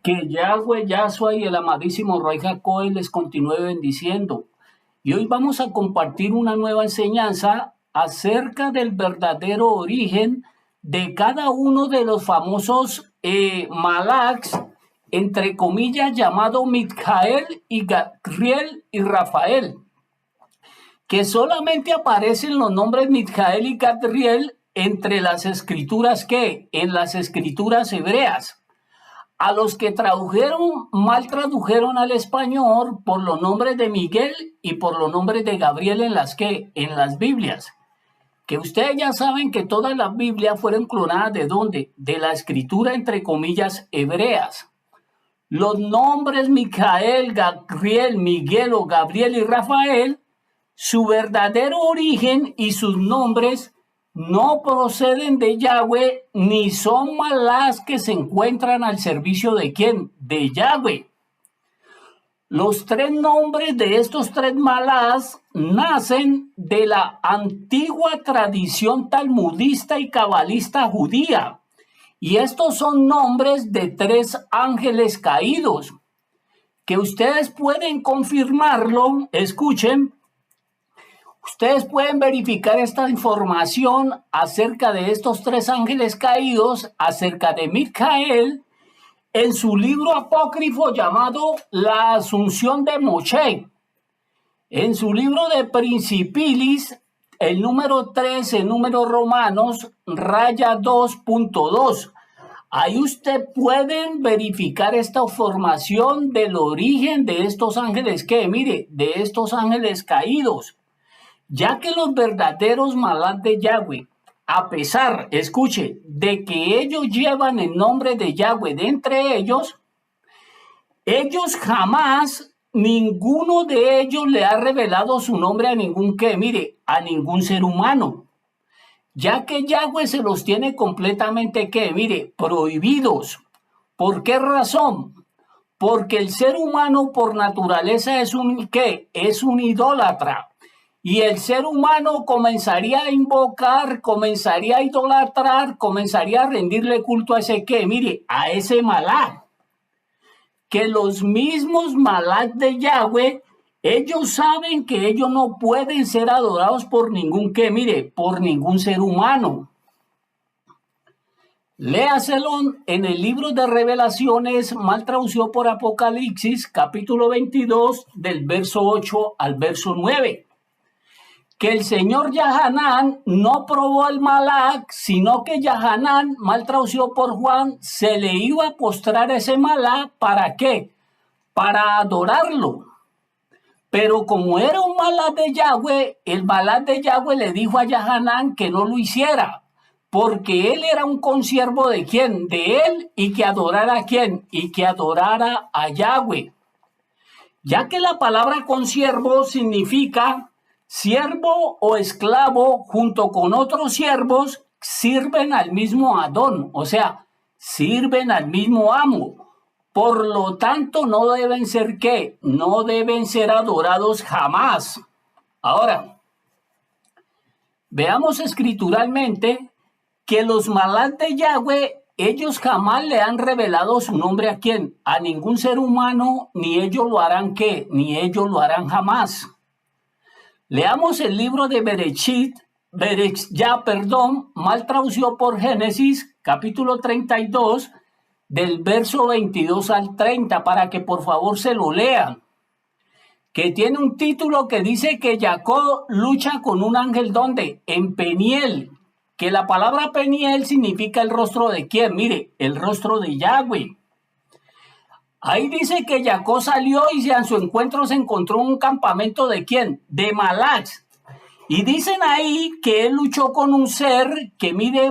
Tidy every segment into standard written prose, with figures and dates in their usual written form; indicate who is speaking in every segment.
Speaker 1: Que Yahweh, Yahshua y el amadísimo Rey Jacob les continúe bendiciendo. Y hoy vamos a compartir una nueva enseñanza acerca del verdadero origen de cada uno de los famosos malaks, entre comillas, llamados Micael y Gabriel y Rafael, que solamente aparecen los nombres Micael y Gabriel entre las escrituras en las escrituras hebreas. A los que tradujeron, mal tradujeron al español por los nombres de Miguel y por los nombres de Gabriel en las Biblias. Que ustedes ya saben que todas las Biblias fueron clonadas ¿de dónde? De la escritura entre comillas hebreas. Los nombres Micael, Gabriel, Miguel o Gabriel y Rafael, su verdadero origen y sus nombres no proceden de Yahweh ni son malás que se encuentran al servicio de ¿quién? De Yahweh. Los tres nombres de estos tres malás nacen de la antigua tradición talmudista y cabalista judía. Y estos son nombres de tres ángeles caídos, que ustedes pueden confirmarlo, escuchen. Ustedes pueden verificar esta información acerca de estos tres ángeles caídos, acerca de Micael, en su libro apócrifo llamado La Asunción de Moshe. En su libro de Principilis, el número 13, número romanos, raya 2.2. Ahí usted pueden verificar esta información del origen de estos ángeles, de estos ángeles caídos. Ya que los verdaderos malás de Yahweh, a pesar, escuche, de que ellos llevan el nombre de Yahweh de entre ellos jamás, ninguno de ellos le ha revelado su nombre a a ningún ser humano. Ya que Yahweh se los tiene completamente, prohibidos. ¿Por qué razón? Porque el ser humano por naturaleza es es un idólatra. Y el ser humano comenzaría a invocar, comenzaría a idolatrar, comenzaría a rendirle culto a a ese malá. Que los mismos malás de Yahweh, ellos saben que ellos no pueden ser adorados por por ningún ser humano. Léaselo en el libro de Revelaciones, mal traducido por Apocalipsis, capítulo 22, del verso 8 al verso 9. Que el señor Yahanán no probó el malak, sino que Yahanán, mal traducido por Juan, se le iba a postrar ese malak, ¿para qué? Para adorarlo. Pero como era un malak de Yahweh, el malak de Yahweh le dijo a Yahanán que no lo hiciera, porque él era un consiervo de ¿quién? De él, y que adorara a ¿quién? Y que adorara a Yahweh. Ya que la palabra consiervo significa siervo o esclavo junto con otros siervos sirven al mismo Adón, o sea, sirven al mismo amo. Por lo tanto, no deben ser no deben ser adorados jamás. Ahora, veamos escrituralmente que los malás de Yahweh, ellos jamás le han revelado su nombre a quién, a ningún ser humano, ni ellos lo harán ni ellos lo harán jamás. Leamos el libro de Bereshit, mal traducido por Génesis, capítulo 32, del verso 22 al 30, para que por favor se lo lean. Que tiene un título que dice que Jacob lucha con un ángel, ¿dónde? En Peniel. Que la palabra Peniel significa el rostro de quién, el rostro de Yahweh. Ahí dice que Jacob salió y a su encuentro se encontró un campamento de quién, de malaks. Y dicen ahí que él luchó con un ser que mide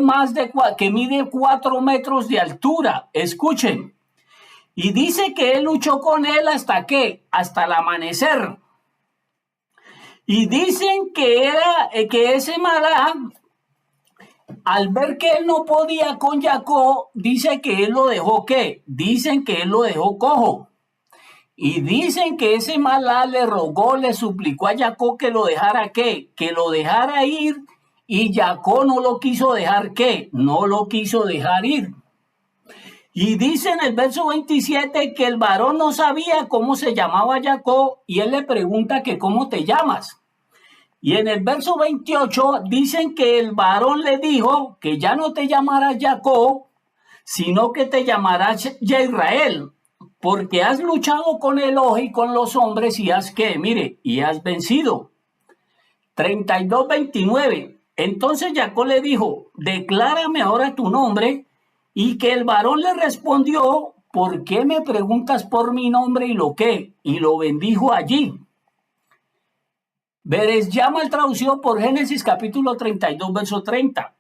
Speaker 1: 4 metros de altura. Escuchen. Y dice que él luchó con él hasta hasta el amanecer. Y dicen que ese malak, al ver que él no podía con Jacob, dice que él lo dejó dicen que él lo dejó cojo. Y dicen que ese malá le rogó, le suplicó a Jacob que lo dejara que lo dejara ir, y Jacob no lo quiso dejar no lo quiso dejar ir. Y dice en el verso 27 que el varón no sabía cómo se llamaba Jacob y él le pregunta que cómo te llamas. Y en el verso 28 dicen que el varón le dijo que ya no te llamarás Jacob, sino que te llamarás Israel, porque has luchado con Elohim y con los hombres y has que, mire, y has vencido. 32:29. Entonces Jacob le dijo, declárame ahora tu nombre, y que el varón le respondió, ¿por qué me preguntas por mi nombre y lo qué? Y lo bendijo allí. Bereshá mal traducido por Génesis capítulo 32, verso 30.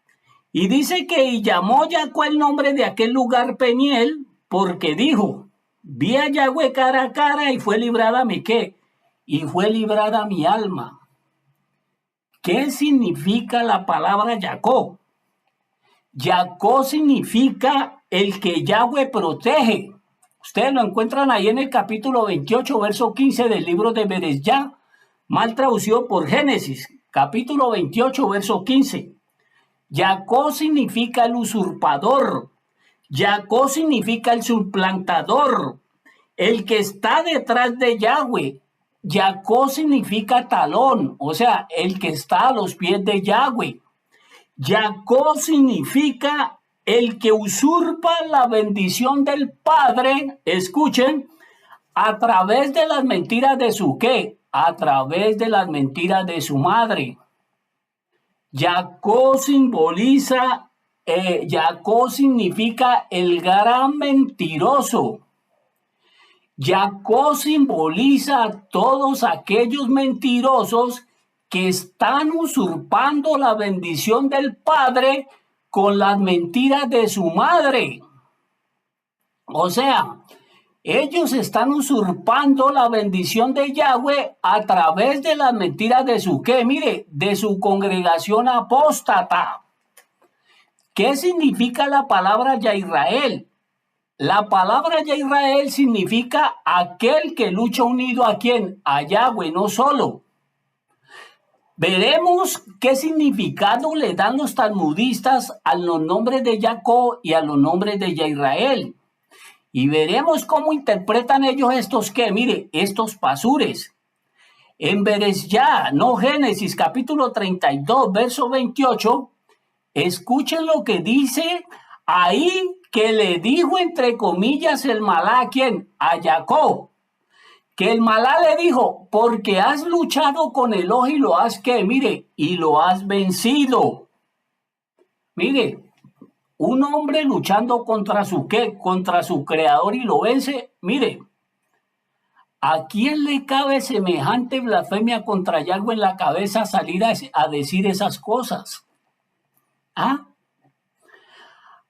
Speaker 1: Y dice que y llamó Jacob el nombre de aquel lugar Peniel, porque dijo, vi a Yahweh cara a cara y fue librada mi qué, y fue librada mi alma. ¿Qué significa la palabra Jacob? Jacob significa el que Yahweh protege. Ustedes lo encuentran ahí en el capítulo 28, verso 15 del libro de Bereshá, mal traducido por Génesis, capítulo 28, verso 15. Jacob significa el usurpador. Jacob significa el suplantador, el que está detrás de Yahweh. Jacob significa talón, o sea, el que está a los pies de Yahweh. Jacob significa el que usurpa la bendición del Padre, escuchen, a través de las mentiras de su qué, a través de las mentiras de su madre. Jacob simboliza, Jacob significa el gran mentiroso. Jacob simboliza a todos aquellos mentirosos que están usurpando la bendición del Padre con las mentiras de su madre. O sea, ellos están usurpando la bendición de Yahweh a través de las mentiras de su qué, mire, de su congregación apóstata. ¿Qué significa la palabra Yisrael? La palabra Yisrael significa aquel que lucha unido a quién, a Yahweh, no solo. Veremos qué significado le dan los talmudistas a los nombres de Jacob y a los nombres de Yisrael. Y veremos cómo interpretan ellos estos qué, mire, estos pasures. En Bereshá, no Génesis, capítulo 32, verso 28, escuchen lo que dice ahí que le dijo entre comillas el malá a quién, a Jacob. Que el malá le dijo, porque has luchado con Elohim y lo has que, mire, y lo has vencido. Mire, un hombre luchando contra su qué, contra su creador y lo vence, mire, ¿a quién le cabe semejante blasfemia contra Yahweh en la cabeza salir a decir esas cosas? ¿Ah?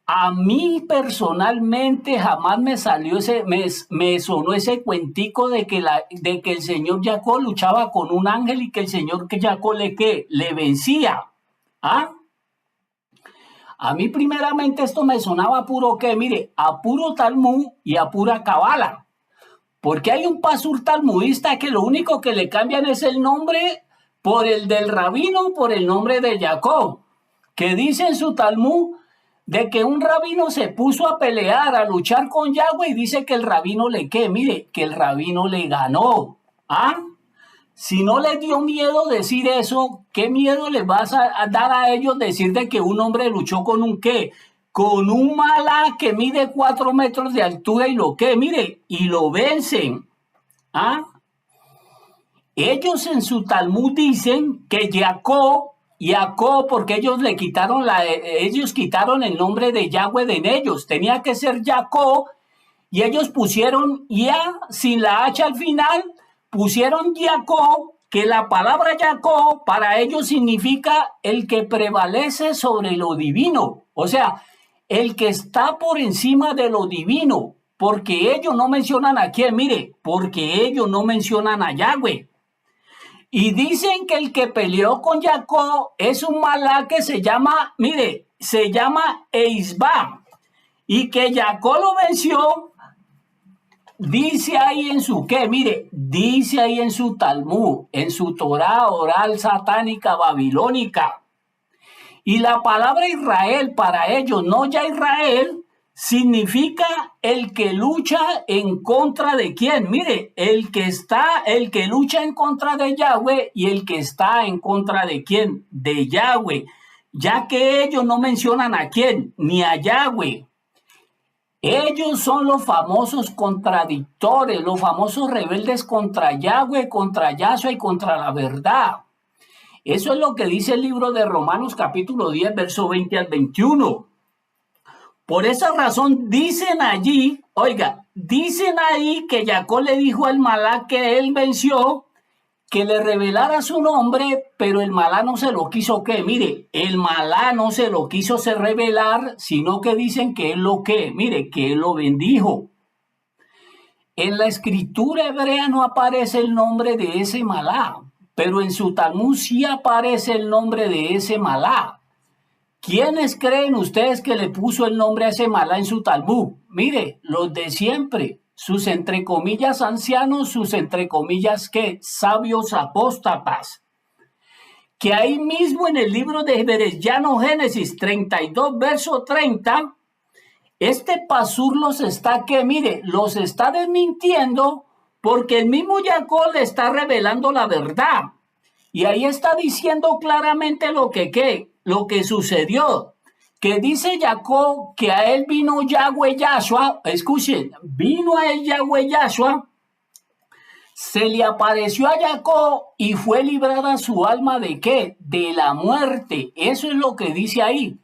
Speaker 1: A mí personalmente jamás me salió me sonó ese cuentico de que, de que el señor Jacob luchaba con un ángel y que el señor Jacob le vencía. ¿Ah? A mí primeramente esto me sonaba a puro que, mire, a puro Talmud y a pura cabala. Porque hay un pasur talmudista que lo único que le cambian es el nombre por el del rabino, por el nombre de Jacob. Que dice en su Talmud de que un rabino se puso a pelear, a luchar con Yahweh y dice que el rabino mire, que el rabino le ganó. ¿Ah? Si no les dio miedo decir eso, ¿qué miedo les vas a dar a ellos decir de que un hombre luchó con un qué? Con un malá que mide 4 metros de altura y lo que, mire, y lo vencen. ¿Ah? Ellos en su Talmud dicen que Jacob, porque ellos le quitaron ellos quitaron el nombre de Yahweh de ellos, tenía que ser Jacob, y ellos pusieron ya sin la H al final, pusieron Jacob, que la palabra Jacob para ellos significa el que prevalece sobre lo divino, o sea, el que está por encima de lo divino, porque ellos no mencionan a quién, mire, porque ellos no mencionan a Yahweh. Y dicen que el que peleó con Jacob es un malá que se llama, mire, se llama Eisba. Y que Jacob lo venció, dice ahí en su qué, mire, dice ahí en su Talmud, en su Torá oral satánica babilónica. Y la palabra Israel para ellos, no ya Israel, significa el que lucha en contra de quién. Mire, el que lucha en contra de Yahweh y el que está en contra de quién, de Yahweh, ya que ellos no mencionan a quién, ni a Yahweh. Ellos son los famosos contradictores, los famosos rebeldes contra Yahweh, contra Yahshua y contra la verdad. Eso es lo que dice el libro de Romanos capítulo 10, verso 20 al 21. Por esa razón dicen allí, oiga, dicen ahí que Jacob le dijo al Malá que él venció, que le revelara su nombre, pero el Malá no se lo quiso que, mire, el Malá no se lo quiso se revelar, sino que dicen que él lo que, mire, que él lo bendijo. En la escritura hebrea no aparece el nombre de ese Malá, pero en su Talmud sí aparece el nombre de ese Malá. ¿Quiénes creen ustedes que le puso el nombre a ese Malá en su Talmud? Mire, los de siempre, sus entre comillas ancianos, sus entre comillas ¿qué? Sabios apóstatas. Que ahí mismo en el libro de Bereshit Génesis 32, verso 30, este pasur los está que, mire, los está desmintiendo porque el mismo Jacob le está revelando la verdad. Y ahí está diciendo claramente lo que sucedió. Que dice Jacob que a él vino Yahweh Yahshua, escuchen, vino a él Yahweh Yahshua, se le apareció a Jacob y fue librada su alma de ¿qué? De la muerte. Eso es lo que dice ahí.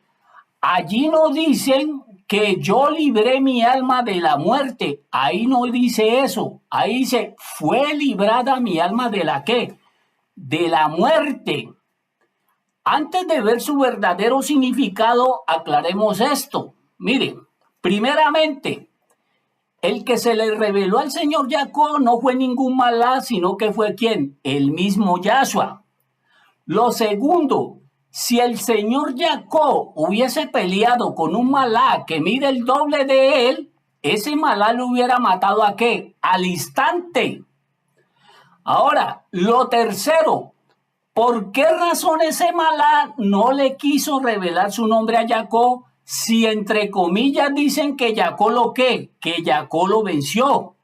Speaker 1: Allí no dicen que yo libré mi alma de la muerte. Ahí no dice eso. Ahí dice, fue librada mi alma de la ¿qué? De la muerte. Antes de ver su verdadero significado, aclaremos esto. Miren, primeramente, el que se le reveló al Señor Jacob no fue ningún Malá, sino que fue ¿quién? El mismo Yahshua. Lo segundo, si el señor Jacob hubiese peleado con un Malá que mide el doble de él, ese Malá lo hubiera matado ¿a qué? Al instante. Ahora, lo tercero, ¿por qué razón ese Malá no le quiso revelar su nombre a Jacob si entre comillas dicen que Jacob lo qué? Que Jacob lo venció.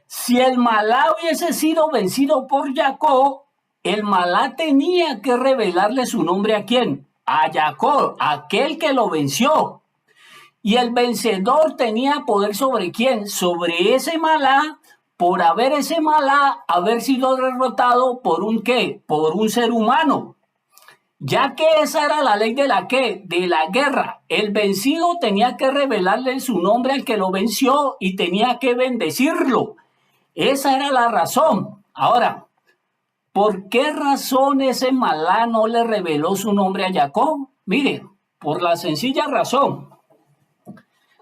Speaker 1: Si el Malá hubiese sido vencido por Jacob, el Malá tenía que revelarle su nombre ¿a quién? A Jacob, aquel que lo venció. Y el vencedor tenía poder ¿sobre quién? Sobre ese Malá, por haber ese Malá haber sido derrotado por un ¿qué? Por un ser humano. Ya que esa era la ley de la ¿qué? De la guerra. El vencido tenía que revelarle su nombre al que lo venció y tenía que bendecirlo. Esa era la razón. Ahora, ¿por qué razón ese Malá no le reveló su nombre a Jacob? Mire, por la sencilla razón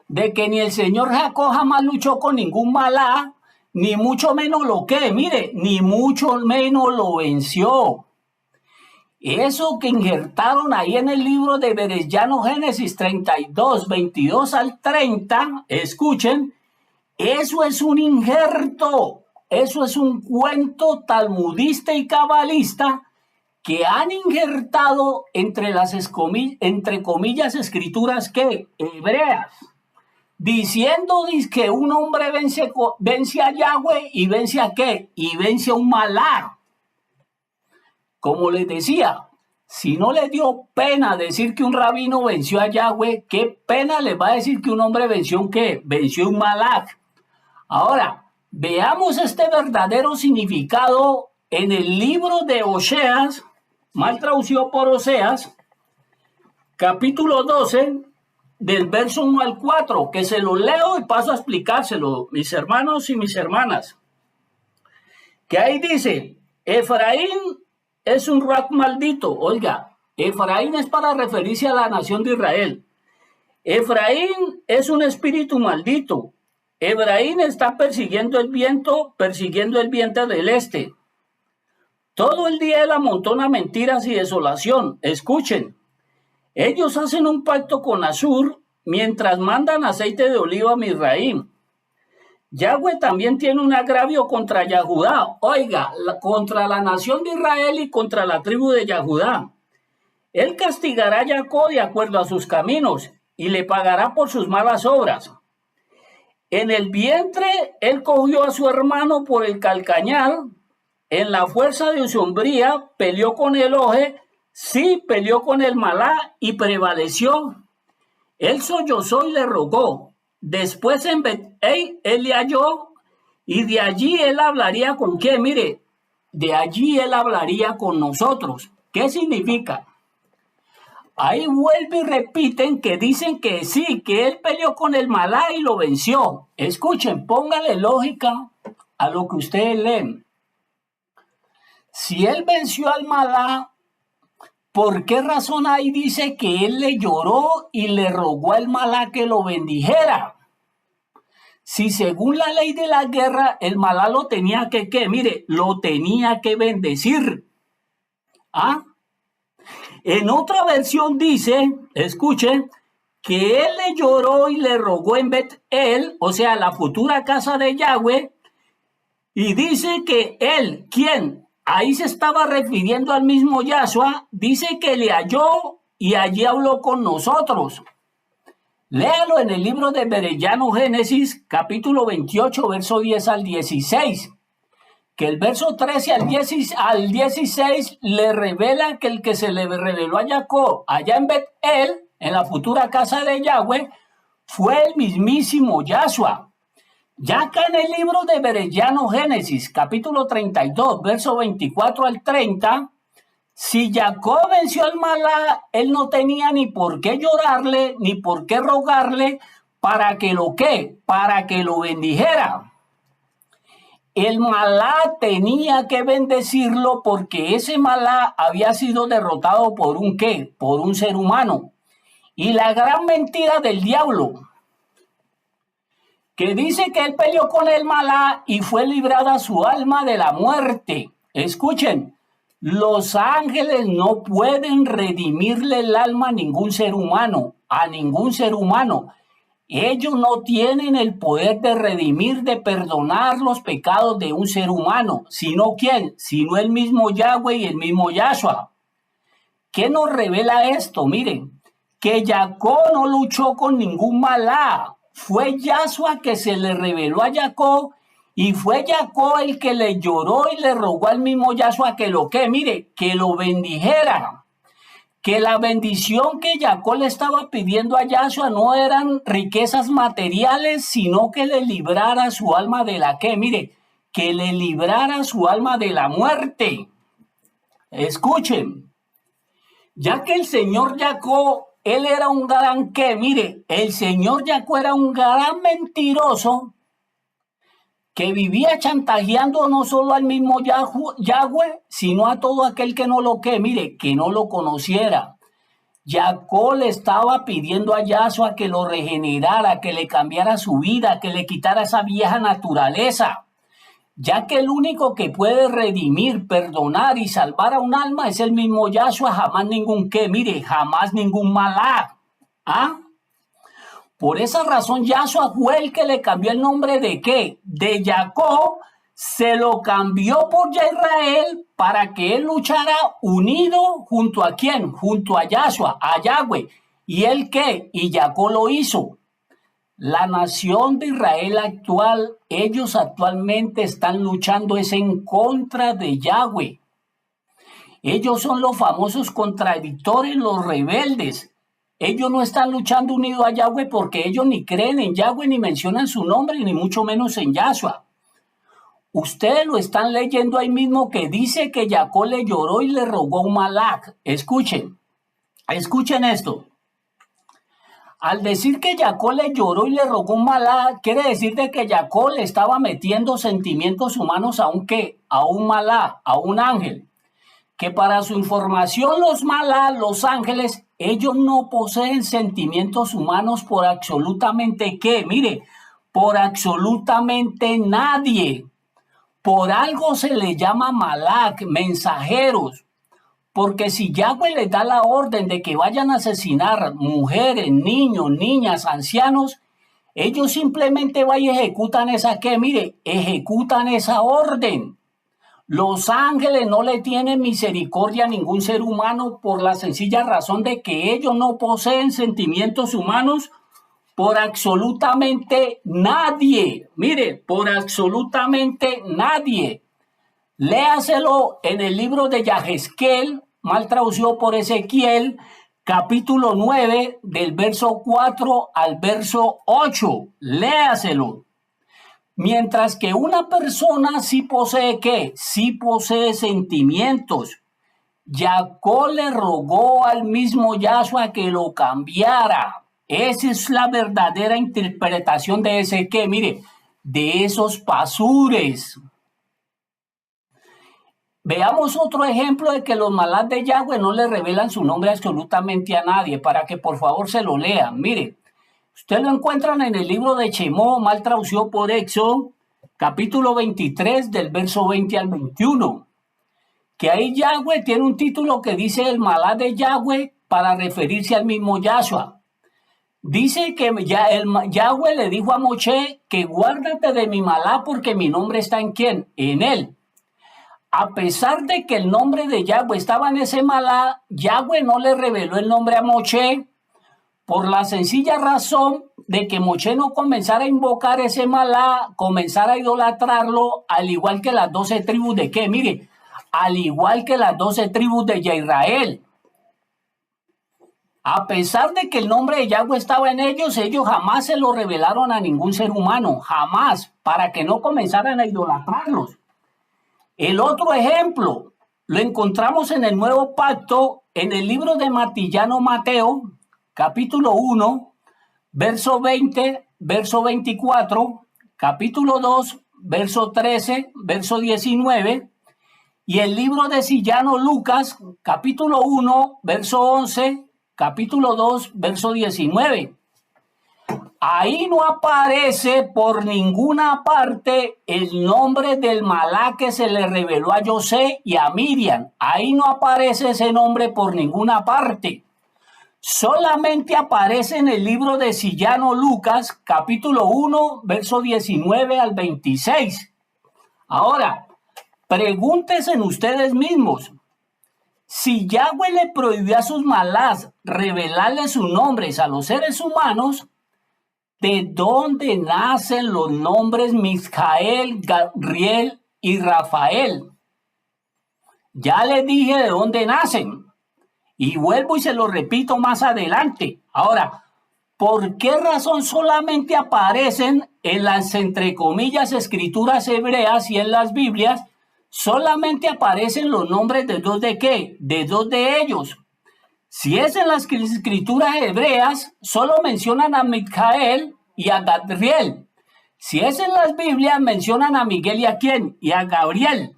Speaker 1: de que ni el señor Jacob jamás luchó con ningún Malá, ni mucho menos lo que, mire, ni mucho menos lo venció. Eso que injertaron ahí en el libro de Bereshit Génesis 32, 22 al 30, escuchen, eso es un injerto, eso es un cuento talmudista y cabalista que han injertado entre las entre comillas escrituras que hebreas, diciendo que un hombre vence a Yahweh y vence a qué, y vence a un Malá. Como les decía, si no les dio pena decir que un rabino venció a Yahweh, ¿qué pena les va a decir que un hombre venció un qué? Venció un Malach. Ahora, veamos este verdadero significado en el libro de Oseas, mal traducido por Oseas, capítulo 12, del verso 1 al 4, que se lo leo y paso a explicárselo, mis hermanos y mis hermanas. Que ahí dice, Efraín es un rock maldito. Oiga, Efraín es para referirse a la nación de Israel. Efraín es un espíritu maldito. Efraín está persiguiendo el viento del este. Todo el día él amontona mentiras y desolación. Escuchen, ellos hacen un pacto con Asur mientras mandan aceite de oliva a Misraim. Yahweh también tiene un agravio contra Yahudá, oiga, contra la nación de Israel y contra la tribu de Yahudá. Él castigará a Jacob de acuerdo a sus caminos y le pagará por sus malas obras. En el vientre él cogió a su hermano por el calcañar, en la fuerza de su hombría peleó con el oje, sí peleó con el malá y prevaleció. Él sollozó y le rogó. Después en Bet-El él le halló y de allí él hablaría con quién, mire, de allí él hablaría con nosotros. ¿Qué significa? Ahí vuelve y repiten que dicen que sí, que él peleó con el malá y lo venció. Escuchen, póngale lógica a lo que ustedes leen. Si él venció al malá, ¿por qué razón ahí dice que él le lloró y le rogó al malá que lo bendijera? Si según la ley de la guerra, el malá lo tenía que, ¿qué? Mire, lo tenía que bendecir. ¿Ah? En otra versión dice, escuchen, que él le lloró y le rogó en Bet-El, o sea, la futura casa de Yahweh, y dice que él, ¿quién? Ahí se estaba refiriendo al mismo Yahshua, dice que le halló y allí habló con nosotros. Léalo en el libro de Berellano Génesis, capítulo 28, verso 10 al 16. Que el verso 13 al 16 le revela que el que se le reveló a Jacob allá en Bet-El, en la futura casa de Yahweh, fue el mismísimo Yahshua. Ya acá en el libro de Berellano Génesis, capítulo 32, verso 24 al 30, si Jacob venció al malá, él no tenía ni por qué llorarle, ni por qué rogarle, para que lo qué, para que lo bendijera. El malá tenía que bendecirlo porque ese malá había sido derrotado por un qué, por un ser humano. Y la gran mentira del diablo, que dice que él peleó con el malá y fue librada su alma de la muerte. Escuchen, los ángeles no pueden redimirle el alma a ningún ser humano, a ningún ser humano. Ellos no tienen el poder de redimir, de perdonar los pecados de un ser humano. ¿Sino quién? Sino el mismo Yahweh y el mismo Yahshua. ¿Qué nos revela esto? Miren, que Jacob no luchó con ningún malá. Fue Yahshua que se le reveló a Jacob y fue Jacob el que le lloró y le rogó al mismo Yahshua que lo que, mire, que lo bendijera. Que la bendición que Jacob le estaba pidiendo a Yahshua no eran riquezas materiales, sino que le librara su alma de la que, mire, que le librara su alma de la muerte. Escuchen, ya que el señor Jacob, él era un gran que, mire, el señor Jacob era un gran mentiroso que vivía chantajeando no solo al mismo Yahweh, sino a todo aquel que no lo que, mire, que no lo conociera. Jacob le estaba pidiendo a Yahshua que lo regenerara, que le cambiara su vida, que le quitara esa vieja naturaleza, ya que el único que puede redimir, perdonar y salvar a un alma es el mismo Yahshua, jamás ningún que, mire, jamás ningún malá. ¿Ah? Por esa razón Yahshua fue el que le cambió el nombre de qué, de Jacob, se lo cambió por Israel para que él luchara unido junto a quién, junto a Yahshua, a Yahweh. ¿Y él qué? Y Jacob lo hizo. La nación de Israel actual, ellos actualmente están luchando es en contra de Yahweh. Ellos son los famosos contradictores, los rebeldes. Ellos no están luchando unidos a Yahweh porque ellos ni creen en Yahweh, ni mencionan su nombre, ni mucho menos en Yahshua. Ustedes lo están leyendo ahí mismo que dice que Jacob le lloró y le rogó un malach. Escuchen esto. Al decir que Jacob le lloró y le rogó un malach, quiere decir de que Jacob le estaba metiendo sentimientos humanos a un qué, a un malach, a un ángel. Que para su información los malach, los ángeles, ellos no poseen sentimientos humanos por absolutamente qué, mire, por absolutamente nadie. Por algo se le llama malach, mensajeros, porque si Yahweh les da la orden de que vayan a asesinar mujeres, niños, niñas, ancianos, ellos simplemente van y ejecutan esa que, mire, ejecutan esa orden. Los ángeles no le tienen misericordia a ningún ser humano por la sencilla razón de que ellos no poseen sentimientos humanos por absolutamente nadie. Mire, por absolutamente nadie. Léaselo en el libro de Yahezkel, mal traducido por Ezequiel, capítulo 9, del verso 4 al verso 8. Léaselo. Mientras que una persona sí posee ¿qué? Sí posee sentimientos. Jacob le rogó al mismo Yahshua que lo cambiara. Esa es la verdadera interpretación de ese ¿qué? Mire, de esos pasures. Veamos otro ejemplo de que los malás de Yahweh no le revelan su nombre absolutamente a nadie, para que por favor se lo lean. Mire, usted lo encuentran en el libro de Shemó, mal traducido por Éxodo, capítulo 23, del verso 20 al 21. Que ahí Yahweh tiene un título que dice el malá de Yahweh para referirse al mismo Yahshua. Dice que Yahweh le dijo a Moshe que guárdate de mi malá porque mi nombre está en ¿quién? En él. A pesar de que el nombre de Yahweh estaba en ese malá, Yahweh no le reveló el nombre a Moshe por la sencilla razón de que Moshe no comenzara a invocar ese malá, comenzara a idolatrarlo, al igual que las 12 tribus de qué, mire, al igual que las 12 tribus de Israel. A pesar de que el nombre de Yahweh estaba en ellos jamás se lo revelaron a ningún ser humano, jamás, para que no comenzaran a idolatrarlos. El otro ejemplo lo encontramos en el Nuevo Pacto, en el libro de Matillano Mateo, capítulo 1, verso 20, verso 24, capítulo 2, verso 13, verso 19, y el libro de Sillano Lucas, capítulo 1, verso 11, capítulo 2, verso 19. Ahí no aparece por ninguna parte el nombre del malá que se le reveló a José y a Miriam. Ahí no aparece ese nombre por ninguna parte. Solamente aparece en el libro de Sillano Lucas, capítulo 1, verso 19 al 26. Ahora, pregúntense ustedes mismos. Si Yahweh le prohibió a sus malás revelarle sus nombres a los seres humanos, ¿de dónde nacen los nombres Mijael, Gabriel y Rafael? Ya les dije de dónde nacen. Y vuelvo y se lo repito más adelante. Ahora, ¿por qué razón solamente aparecen en las, entre comillas, escrituras hebreas y en las Biblias, solamente aparecen los nombres de dos de qué? De dos de ellos. Si es en las escrituras hebreas, solo mencionan a Mijael y a Gabriel. Si es en las Biblias, mencionan a Miguel y a quién? Y a Gabriel.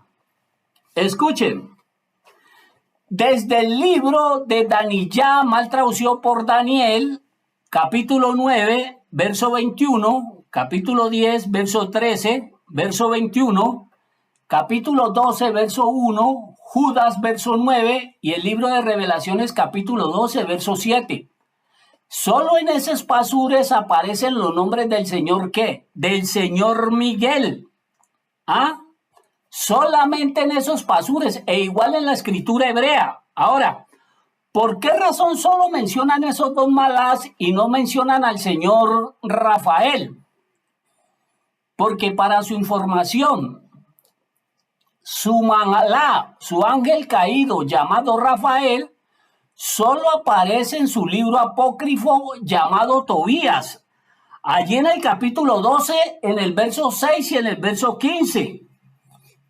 Speaker 1: Escuchen. Desde el libro de Daniyá, mal traducido por Daniel, capítulo 9, verso 21, capítulo 10, verso 13, verso 21, capítulo 12, verso 1, Judas, verso 9, y el libro de Revelaciones, capítulo 12, verso 7. Solo en esos pasures aparecen los nombres del Señor, ¿qué? Del Señor Miguel. ¿Ah? Solamente en esos pasures, e igual en la escritura hebrea. Ahora, ¿por qué razón solo mencionan esos dos malás y no mencionan al señor Rafael? Porque para su información, su malá, su ángel caído llamado Rafael, solo aparece en su libro apócrifo llamado Tobías, allí en el capítulo 12, en el verso 6 y en el verso 15.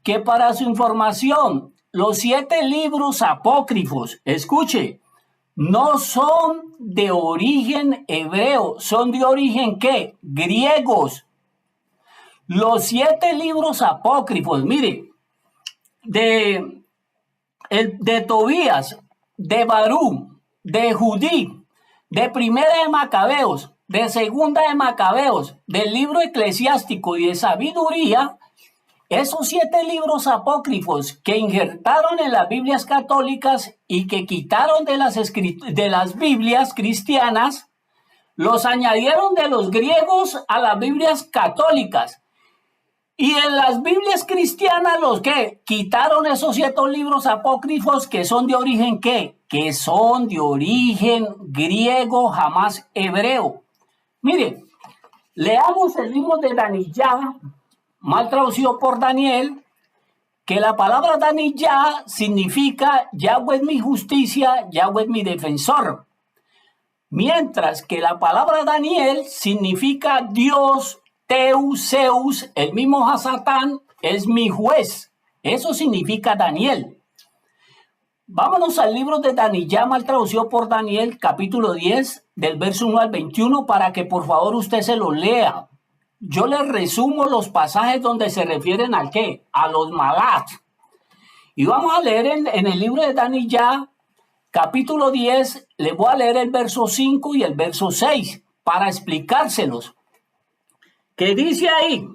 Speaker 1: Que para su información, los 7 libros apócrifos, escuche, no son de origen hebreo, son de origen ¿qué? Griegos. Los 7 libros apócrifos, mire, de Tobías, de Barú, de Judí, de Primera de Macabeos, de Segunda de Macabeos, del libro eclesiástico y de sabiduría. Esos 7 libros apócrifos que injertaron en las Biblias católicas y que quitaron de las Biblias cristianas, los añadieron de los griegos a las Biblias católicas. Y en las Biblias cristianas, los que quitaron esos 7 libros apócrifos que son de origen, ¿qué? Que son de origen griego, jamás hebreo. Miren, leamos el libro de Daniyah, mal traducido por Daniel, que la palabra Daniyah significa Yahweh es mi justicia, Yahweh es mi defensor. Mientras que la palabra Daniel significa Dios, Zeus, el mismo Hasatán, es mi juez. Eso significa Daniel. Vámonos al libro de Daniyah, mal traducido por Daniel, capítulo 10, del verso 1 al 21, para que por favor usted se lo lea. Yo les resumo los pasajes donde se refieren al qué, a los malach. Y vamos a leer en el libro de Daniyah, capítulo 10, les voy a leer el verso 5 y el verso 6 para explicárselos. Que dice ahí: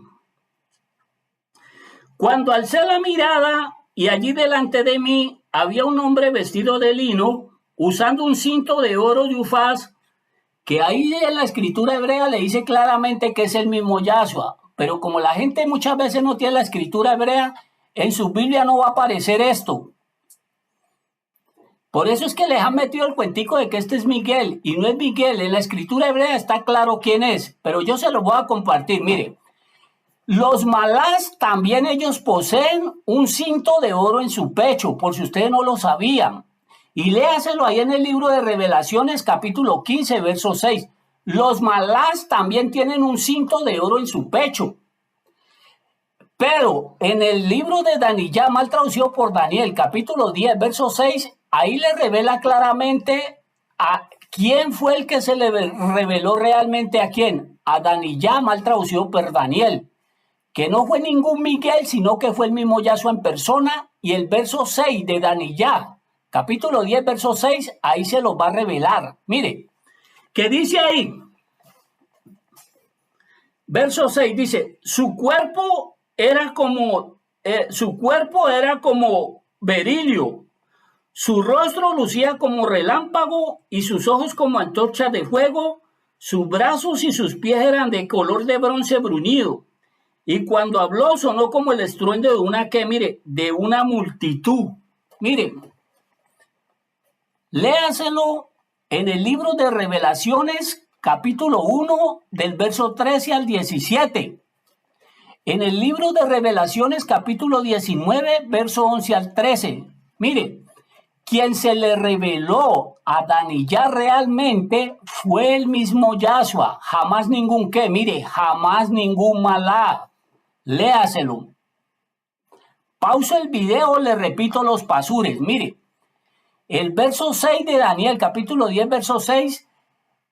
Speaker 1: cuando alcé la mirada y allí delante de mí había un hombre vestido de lino, usando un cinto de oro de Ufaz, que ahí en la escritura hebrea le dice claramente que es el mismo Yahshua, pero como la gente muchas veces no tiene la escritura hebrea, en su Biblia no va a aparecer esto. Por eso es que les han metido el cuentico de que este es Miguel, y no es Miguel. En la escritura hebrea está claro quién es, pero yo se lo voy a compartir. Mire, los malás también ellos poseen un cinto de oro en su pecho, por si ustedes no lo sabían. Y léaselo ahí en el libro de Revelaciones, capítulo 15, verso 6. Los malás también tienen un cinto de oro en su pecho. Pero en el libro de Daniyah, mal traducido por Daniel, capítulo 10, verso 6, ahí le revela claramente a quién fue el que se le reveló realmente a quién. A Daniyah, mal traducido por Daniel, que no fue ningún Miguel, sino que fue el mismo Yahshua en persona. Y el verso 6 de Daniyah, capítulo 10, verso 6, ahí se los va a revelar. Mire, ¿qué dice ahí? Verso 6 dice, su cuerpo era como berilio, su rostro lucía como relámpago y sus ojos como antorchas de fuego, sus brazos y sus pies eran de color de bronce bruñido. Y cuando habló sonó como el estruendo de una multitud. Mire, léaselo en el libro de Revelaciones, capítulo 1, del verso 13 al 17. En el libro de Revelaciones, capítulo 19, verso 11 al 13. Mire, quien se le reveló a Daniyah realmente fue el mismo Yahshua. Jamás ningún qué, mire, jamás ningún malá. Léaselo. Pausa el video, le repito los pasures. Mire, el verso 6 de Daniel, capítulo 10, verso 6,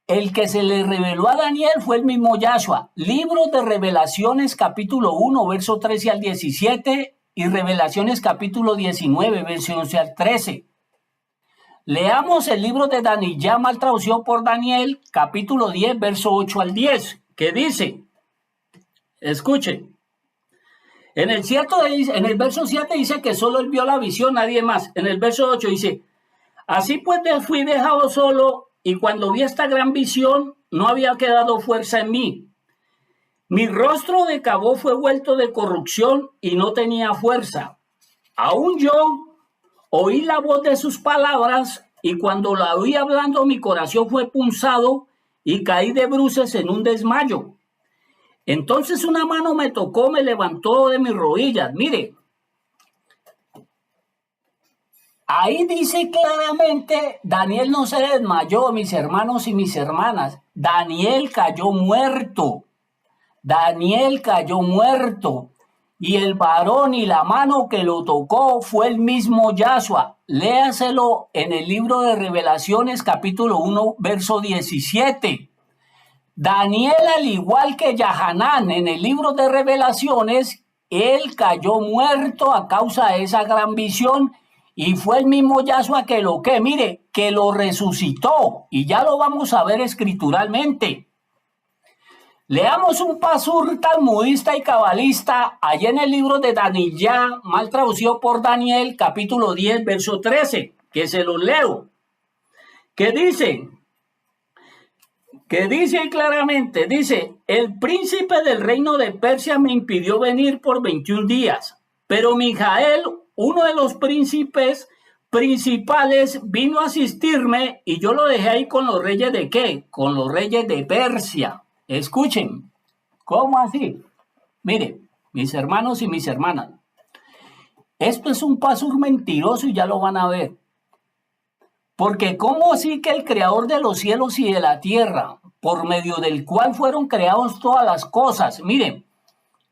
Speaker 1: el que se le reveló a Daniel fue el mismo Yahshua. Libro de Revelaciones, capítulo 1, verso 13 al 17, y Revelaciones, capítulo 19, verso 11 al 13. Leamos el libro de Daniyah, mal traducido por Daniel, capítulo 10, verso 8 al 10, que dice, escuche, en el verso 7 dice que solo él vio la visión, nadie más. En el verso 8 dice, así pues fui dejado solo, y cuando vi esta gran visión, no había quedado fuerza en mí. Mi rostro de cabo fue vuelto de corrupción y no tenía fuerza. Aún yo oí la voz de sus palabras, y cuando la oí hablando, mi corazón fue punzado y caí de bruces en un desmayo. Entonces una mano me tocó, me levantó de mis rodillas. Mire, ahí dice claramente, Daniel no se desmayó, mis hermanos y mis hermanas. Daniel cayó muerto. Daniel cayó muerto. Y el varón y la mano que lo tocó fue el mismo Yahshua. Léaselo en el libro de Revelaciones, capítulo 1, verso 17. Daniel, al igual que Yahanán en el libro de Revelaciones, él cayó muerto a causa de esa gran visión y fue el mismo Yahshua que lo resucitó, y ya lo vamos a ver escrituralmente. Leamos un pasur talmudista y cabalista allá en el libro de Daniyah, mal traducido por Daniel, capítulo 10, verso 13, que se lo leo, que dice claramente, dice, el príncipe del reino de Persia me impidió venir por 21 días, pero Mijael, uno de los príncipes principales, vino a asistirme y yo lo dejé ahí con los reyes de ¿qué? Con los reyes de Persia. Escuchen, ¿cómo así? Mire, mis hermanos y mis hermanas, esto es un paso mentiroso y ya lo van a ver. Porque ¿cómo así que el creador de los cielos y de la tierra, por medio del cual fueron creados todas las cosas, miren,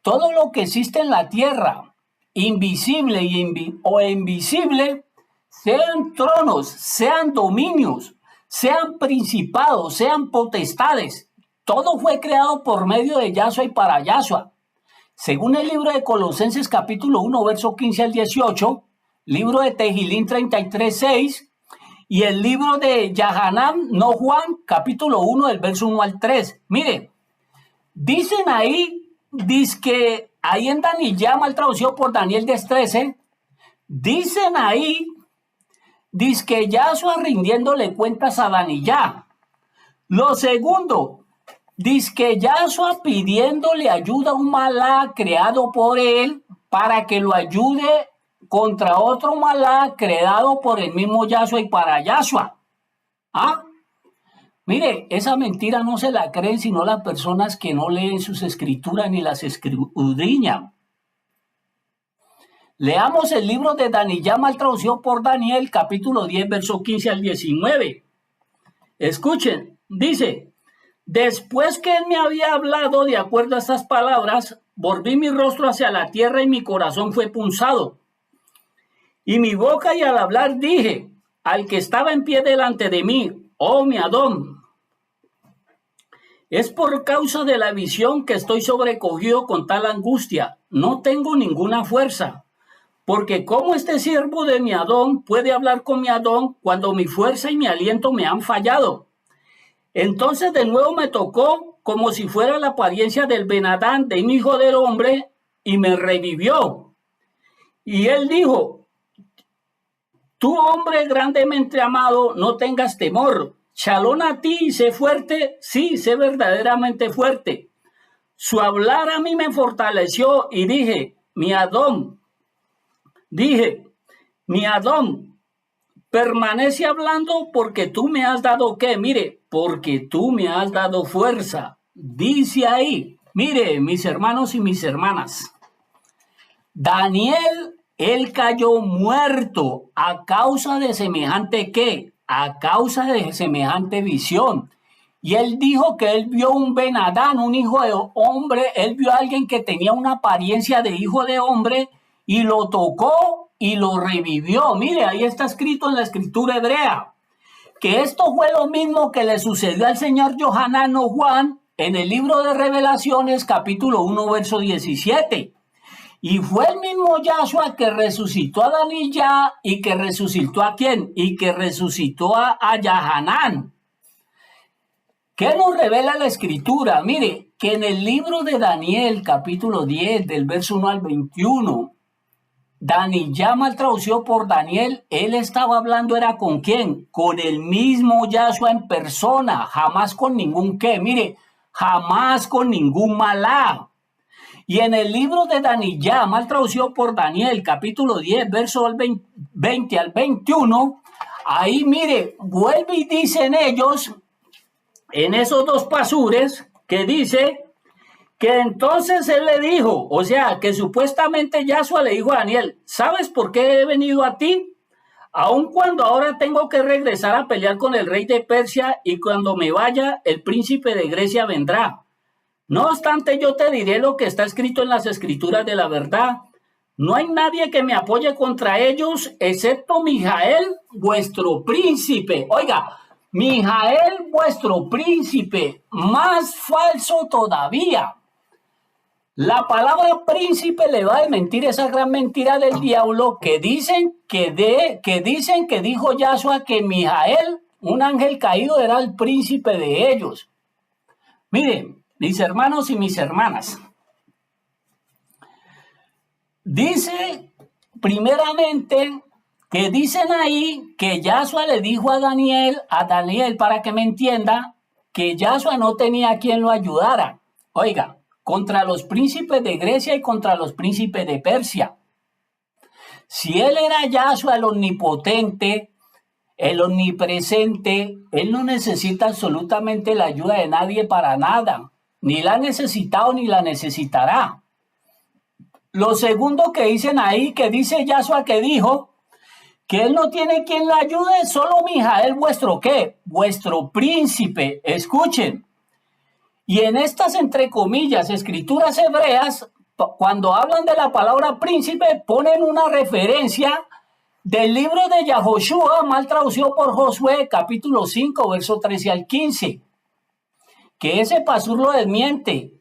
Speaker 1: todo lo que existe en la tierra, invisible o invisible, sean tronos, sean dominios, sean principados, sean potestades, todo fue creado por medio de Yahshua y para Yahshua. Según el libro de Colosenses capítulo 1, verso 15 al 18, libro de Tejilín 33, 6, y el libro de Yahanan, no Juan, capítulo 1, del verso 1 al 3. Mire, dicen ahí, que ahí en Daniyah, mal traducido por Daniel 10:13, dicen ahí, que Yahshua rindiéndole cuentas a Daniyah. Lo segundo, que Yahshua pidiéndole ayuda a un malá creado por él para que lo ayude contra otro malá creado por el mismo Yahshua y para Yahshua. ¿Ah? Mire, esa mentira no se la creen sino las personas que no leen sus escrituras ni las escudriñan. Leamos el libro de Daniyah, mal traducido por Daniel, capítulo 10, verso 15 al 19. Escuchen, dice: después que él me había hablado de acuerdo a estas palabras, volví mi rostro hacia la tierra y mi corazón fue punzado. Y mi boca, y al hablar dije al que estaba en pie delante de mí: oh mi Adón, es por causa de la visión que estoy sobrecogido con tal angustia. No tengo ninguna fuerza, porque ¿cómo este siervo de mi Adón puede hablar con mi Adón cuando mi fuerza y mi aliento me han fallado? Entonces de nuevo me tocó como si fuera la apariencia del Ben-Adán, de un hijo del hombre, y me revivió. Y él dijo: tú, hombre grandemente amado, no tengas temor. Shalom a ti, sé fuerte, sí, sé verdaderamente fuerte. Su hablar a mí me fortaleció y dije, mi Adón, permanece hablando porque tú me has dado ¿qué? Mire, porque tú me has dado fuerza. Dice ahí, mire, mis hermanos y mis hermanas, Daniel, él cayó muerto a causa de semejante ¿qué? A causa de semejante visión. Y él dijo que él vio un Ben-Adán, un hijo de hombre, él vio a alguien que tenía una apariencia de hijo de hombre y lo tocó y lo revivió. Mire, ahí está escrito en la escritura hebrea que esto fue lo mismo que le sucedió al señor Yohanan o Juan en el libro de Revelaciones, capítulo 1, verso 17. Y fue el mismo Yahshua que resucitó a Daniyah y que resucitó ¿a quién? Y que resucitó a Yahanan. ¿Qué nos revela la escritura? Mire, que en el libro de Daniel, capítulo 10, del verso 1 al 21, Daniyah, mal traducido por Daniel, él estaba hablando, ¿era con quién? Con el mismo Yahshua en persona, jamás con ningún qué, mire, jamás con ningún malá. Y en el libro de Daniyah, mal traducido por Daniel, capítulo 10, verso 20 al 21, ahí mire, vuelve y dicen ellos, en esos dos pasures, que dice que entonces él le dijo, o sea, que supuestamente Yahshua le dijo a Daniel, ¿sabes por qué he venido a ti? Aun cuando ahora tengo que regresar a pelear con el rey de Persia y cuando me vaya, el príncipe de Grecia vendrá. No obstante, yo te diré lo que está escrito en las escrituras de la verdad. No hay nadie que me apoye contra ellos, excepto Mijael, vuestro príncipe. Oiga, Mijael, vuestro príncipe, más falso todavía. La palabra príncipe le va a desmentir esa gran mentira del diablo que dicen que dijo Yahshua que Mijael, un ángel caído, era el príncipe de ellos. Miren, mis hermanos y mis hermanas, dice primeramente que dicen ahí que Yahshua le dijo a Daniel, para que me entienda, que Yahshua no tenía quien lo ayudara. Oiga, contra los príncipes de Grecia y contra los príncipes de Persia. Si él era Yahshua el omnipotente, el omnipresente, él no necesita absolutamente la ayuda de nadie para nada. Ni la ha necesitado ni la necesitará. Lo segundo que dicen ahí, que dice Yahshua que dijo, que él no tiene quien la ayude, solo Mijael, vuestro ¿qué? Vuestro príncipe. Escuchen. Y en estas, entre comillas, escrituras hebreas, cuando hablan de la palabra príncipe, ponen una referencia del libro de Yahoshua, mal traducido por Josué, capítulo 5, verso 13 al 15, que ese pasur lo desmiente.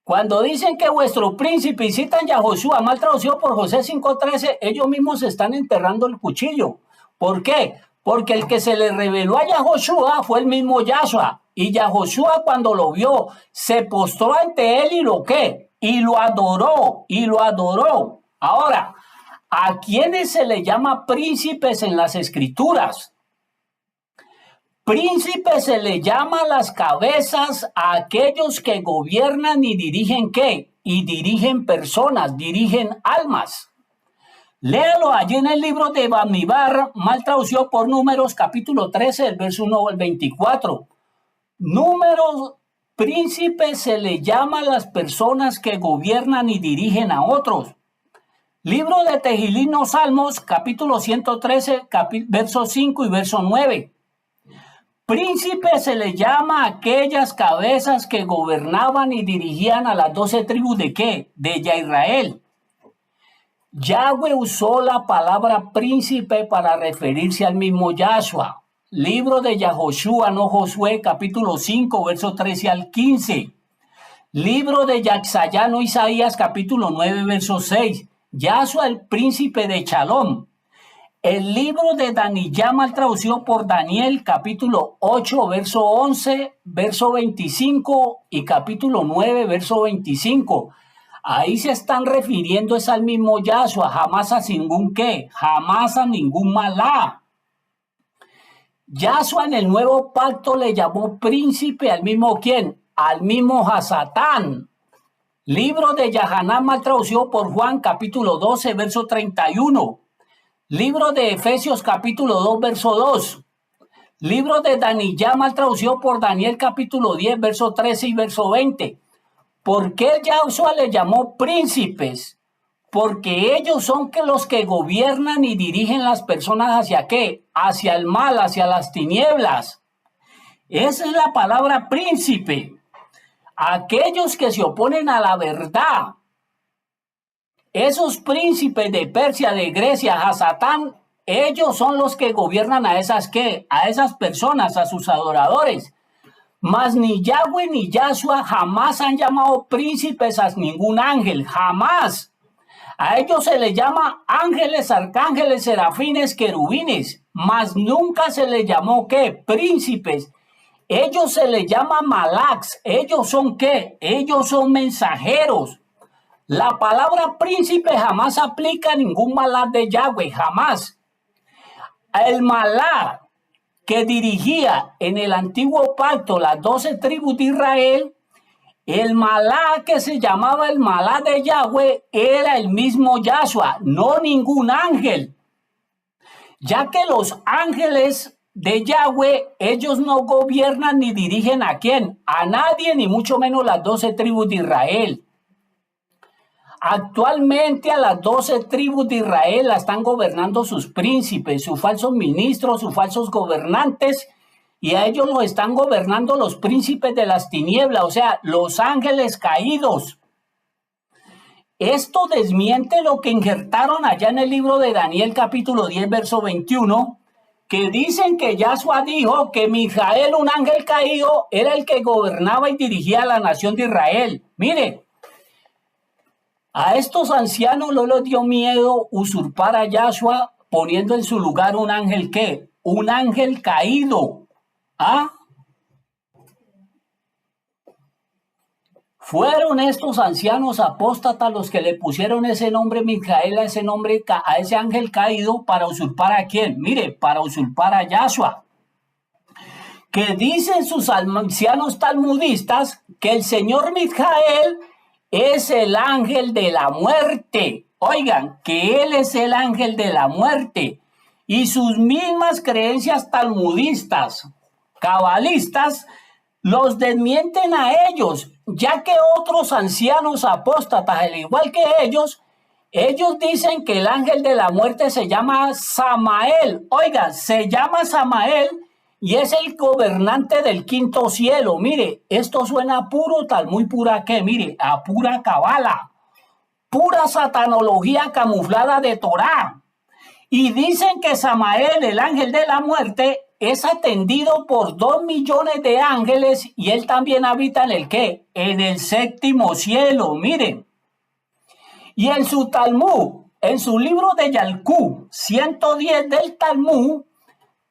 Speaker 1: Cuando dicen que vuestro príncipe y citan Yahoshua, mal traducido por José 5:13, ellos mismos están enterrando el cuchillo. ¿Por qué? Porque el que se le reveló a Yahoshua fue el mismo Yahshua. Y Yahoshua, cuando lo vio, se postró ante él y lo ¿qué? Y lo adoró, y lo adoró. Ahora, ¿a quiénes se le llama príncipes en las escrituras? Príncipe se le llama a las cabezas a aquellos que gobiernan y dirigen ¿qué? Y dirigen personas, dirigen almas. Léalo allí en el libro de Bamidbar, mal traducido por Números, capítulo 13, el verso 1 al 24. Números, príncipe se le llama a las personas que gobiernan y dirigen a otros. Libro de Tejilín, no Salmos, capítulo 113, verso 5 y verso 9. Príncipe se le llama a aquellas cabezas que gobernaban y dirigían a las 12 tribus de ¿qué? De Israel. Yahweh usó la palabra príncipe para referirse al mismo Yahshua. Libro de Yahoshua, no Josué, capítulo 5, verso 13 al 15. Libro de Yaxayá, no Isaías, capítulo 9, verso 6. Yahshua, el príncipe de Shalom. El libro de Daniyá, mal traducido por Daniel, capítulo 8, verso 11, verso 25 y capítulo 9, verso 25. Ahí se están refiriendo es al mismo Yahshua, jamás a ningún qué, jamás a ningún malá. Yahshua en el nuevo pacto le llamó príncipe al mismo quién, al mismo Hasatán. Libro de Yahaná, mal traducido por Juan, capítulo 12, verso 31. Libro de Efesios, capítulo 2, verso 2. Libro de Daniyá, mal traducido por Daniel, capítulo 10, verso 13 y verso 20. ¿Por qué Yahshua le llamó príncipes? Porque ellos son los que gobiernan y dirigen las personas hacia qué, hacia el mal, hacia las tinieblas. Esa es la palabra príncipe. Aquellos que se oponen a la verdad. Esos príncipes de Persia, de Grecia, Hasatán, ellos son los que gobiernan a esas ¿qué? A esas personas, a sus adoradores. Mas ni Yahweh ni Yahshua jamás han llamado príncipes a ningún ángel, jamás. A ellos se les llama ángeles, arcángeles, serafines, querubines, mas nunca se les llamó ¿qué? Príncipes. Ellos se les llama malaks. Ellos son ¿qué? Ellos son mensajeros. La palabra príncipe jamás aplica a ningún malá de Yahweh, jamás. El malá que dirigía en el antiguo pacto las 12 tribus de Israel, el malá que se llamaba el malá de Yahweh era el mismo Yahshua, no ningún ángel. Ya que los ángeles de Yahweh, ellos no gobiernan ni dirigen a quién, a nadie, ni mucho menos las 12 tribus de Israel. Actualmente a las 12 tribus de Israel la están gobernando sus príncipes, sus falsos ministros, sus falsos gobernantes, y a ellos los están gobernando los príncipes de las tinieblas, o sea, los ángeles caídos. Esto desmiente lo que injertaron allá en el libro de Daniel capítulo 10, verso 21, que dicen que Yahshua dijo que Mijael, un ángel caído, era el que gobernaba y dirigía a la nación de Israel. Mire, a estos ancianos no les dio miedo usurpar a Yahshua poniendo en su lugar un ángel ¿qué? Un ángel caído. ¿Ah? Fueron estos ancianos apóstatas los que le pusieron ese nombre Mijael, a ese nombre, a ese ángel caído para usurpar a quién. Mire, para usurpar a Yahshua. que dicen sus ancianos talmudistas que el señor Mijael es el ángel de la muerte. Oigan, que él es el ángel de la muerte. Y sus mismas creencias talmudistas, cabalistas, los desmienten a ellos, ya que otros ancianos apóstatas, al igual que ellos dicen que el ángel de la muerte se llama Samael. Oiga, se llama Samael y es el gobernante del quinto cielo. Mire, esto suena a puro tal, muy pura que, mire, a pura cabala, pura satanología camuflada de Torá. Y dicen que Samael, el ángel de la muerte, es atendido por 2 millones de ángeles y él también habita en el ¿qué? En el séptimo cielo, miren. Y en su Talmud, en su libro de Yalkut 110 del Talmud,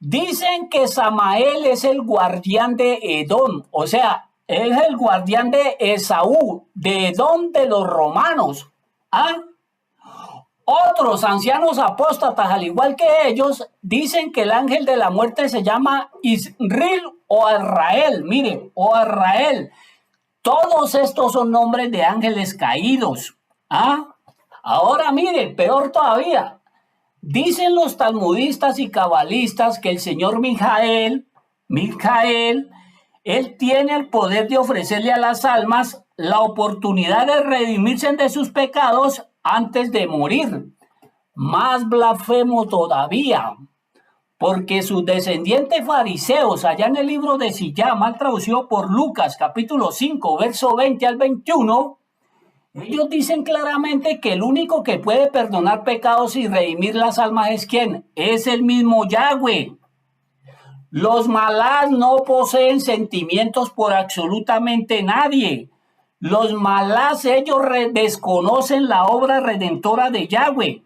Speaker 1: dicen que Samael es el guardián de Edom, o sea, es el guardián de Esaú, de Edom de los romanos. ¿Ah? Otros ancianos apóstatas, al igual que ellos, dicen que el ángel de la muerte se llama Israel o Israel. Mire, o Israel. Todos estos son nombres de ángeles caídos. ¿Ah? Ahora mire, peor todavía. Dicen los talmudistas y cabalistas que el señor Mijael, él tiene el poder de ofrecerle a las almas la oportunidad de redimirse de sus pecados antes de morir. Más blasfemo todavía, porque sus descendientes fariseos, allá en el libro de Sillá, mal traducido por Lucas, capítulo 5, verso 20 al 21, ellos dicen claramente que el único que puede perdonar pecados y redimir las almas es ¿quién? Es el mismo Yahweh. Los malás no poseen sentimientos por absolutamente nadie. Los malás, ellos desconocen la obra redentora de Yahweh.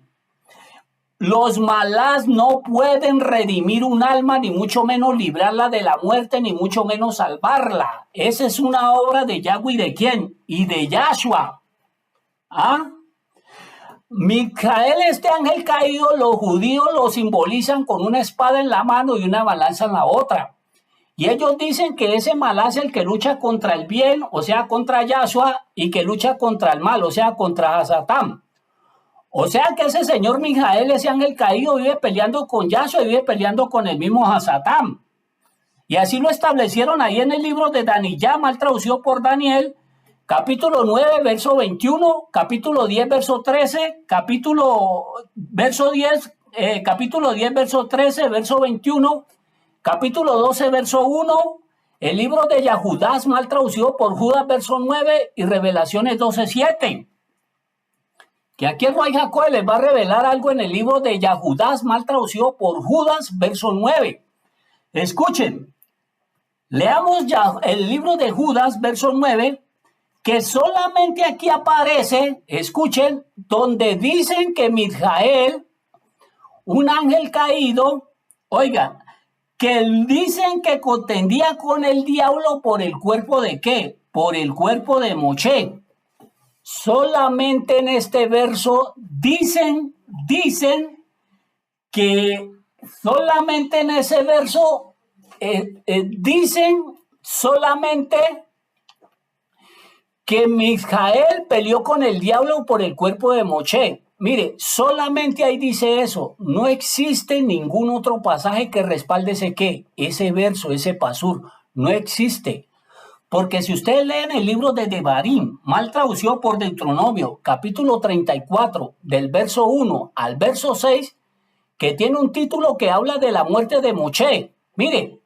Speaker 1: Los malás no pueden redimir un alma, ni mucho menos librarla de la muerte, ni mucho menos salvarla. Esa es una obra de Yahweh, ¿y de quién? Y de Yahshua. ¿Ah? Micael, este ángel caído, los judíos lo simbolizan con una espada en la mano y una balanza en la otra. Y ellos dicen que ese malá es el que lucha contra el bien, o sea, contra Yahshua, y que lucha contra el mal, o sea, contra Satán. O sea que ese señor Mijael, ese ángel caído, vive peleando con Yahshua y vive peleando con el mismo Hasatán. Y así lo establecieron ahí en el libro de Daniyá, mal traducido por Daniel, capítulo 9, verso 21, capítulo 10, verso 13, capítulo 10, verso 13, verso 21, capítulo 12, verso 1, el libro de Yahudás, mal traducido por Judas, verso 9, y Revelaciones 12, 7. Que aquí el Ray Jacob les va a revelar algo en el libro de Yahudás, mal traducido por Judas, verso 9. Escuchen, leamos ya el libro de Judas, verso 9, que solamente aquí aparece, escuchen, donde dicen que Mijael, un ángel caído, oiga, que dicen que contendía con el diablo por el cuerpo de ¿qué? Por el cuerpo de Moshe. Solamente en este verso dicen que solamente en ese verso dicen solamente que Mijael peleó con el diablo por el cuerpo de Moshe. Mire, solamente ahí dice eso. No existe ningún otro pasaje que respalde ese verso, ese pasur. No existe. Porque si ustedes leen el libro de Devarim, mal traducido por Deuteronomio, capítulo 34, del verso 1 al verso 6, que tiene un título que habla de la muerte de Moshe. Mire,